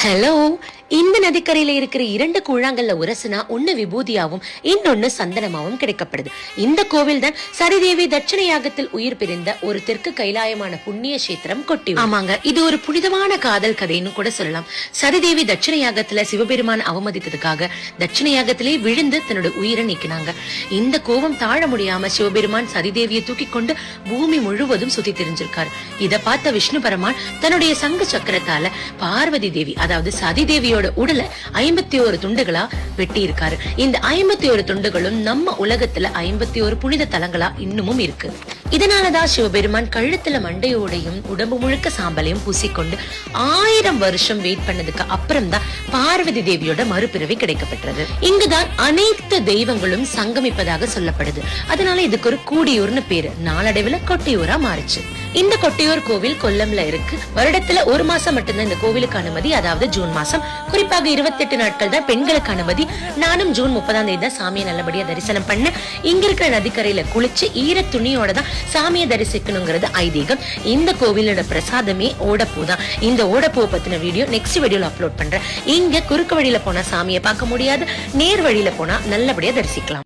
Hello, இந்த நதிக்கரையில இருக்கிற 2 கூழாங்கல்ல உரசுனா ஒண்ணு விபூதியாவும் இன்னொன்னு சந்தனமாவும் கிடைக்கப்படுது. இந்த கோவில் தான் சரிதேவி தட்சண யாகத்தில் உயிர் பிரிந்த ஒரு தெற்கு கைலாயமான புண்ணிய கஷேத்திரம் கொட்டியூர். ஆமாங்க, இது ஒரு புனிதமான காதல் கதைன்னு கூட சொல்லலாம். சரிதேவி தட்சண யாகத்துல சிவபெருமான் அவமதித்ததுக்காக தட்சண யாகத்திலே விழுந்து தன்னோட உயிரை நீக்கினாங்க. இந்த கோபம் தாழ முடியாம சிவபெருமான் சரிதேவியை தூக்கி கொண்டு பூமி முழுவதும் சுத்தி தெரிஞ்சிருக்காரு. இத பார்த்த விஷ்ணு பரமான் தன்னுடைய சங்கு சக்கரத்தால பார்வதி தேவி அதாவது சதிதேவியோட உடலை 51 துண்டுகளா வெட்டி இருக்காரு. இந்த 51 துண்டுகளும் நம்ம உலகத்துல 51 புனித தலங்களா இன்னமும் இருக்கு. இதனாலதான் சிவபெருமான் கழுத்துல மண்டையோடையும் உடம்பு முழுக்க சாம்பலையும் பூசிக்கொண்டு 1000 வருஷம் வெயிட் பண்ணதுக்கு அப்புறம் தான் பார்வதி தேவியோட மறுபிறவி கிடைக்கப்பட்டது. இங்குதான் அனைத்து தெய்வங்களும் சங்கமிப்பதாக சொல்லப்படுது. அதனால இதுக்கு ஒரு கூடியூர்னு பேரு. நாளடைவுல கொட்டியூரா மாறுச்சு. இந்த கொட்டியூர் கோவில் கொல்லம்ல இருக்கு. வருடத்துல 1 மாசம் மட்டும்தான் இந்த கோவிலுக்கு அனுமதி, அதாவது ஜூன் மாசம். குறிப்பாக 28 நாட்கள் தான் பெண்களுக்கு அனுமதி. நானும் ஜூன் 30ஆம் தேதி தான் சாமியை நல்லபடியா தரிசனம் பண்ண. இங்க இருக்கிற நதிக்கரையில குளிச்சு ஈர துணியோட தான் சாமியை தரிசிக்கணுங்கிறது ஐதீகம். இந்த கோவிலோட பிரசாதமே ஓடப்பூ தான். இந்த ஓடப்பூ பத்தின வீடியோ நெக்ஸ்ட் வீடியோல அப்லோட் பண்றேன். இங்க குறுக்கு வழியில போனா சாமியை பார்க்க முடியாது, நேர் வழியில போனா நல்லபடியா தரிசிக்கலாம்.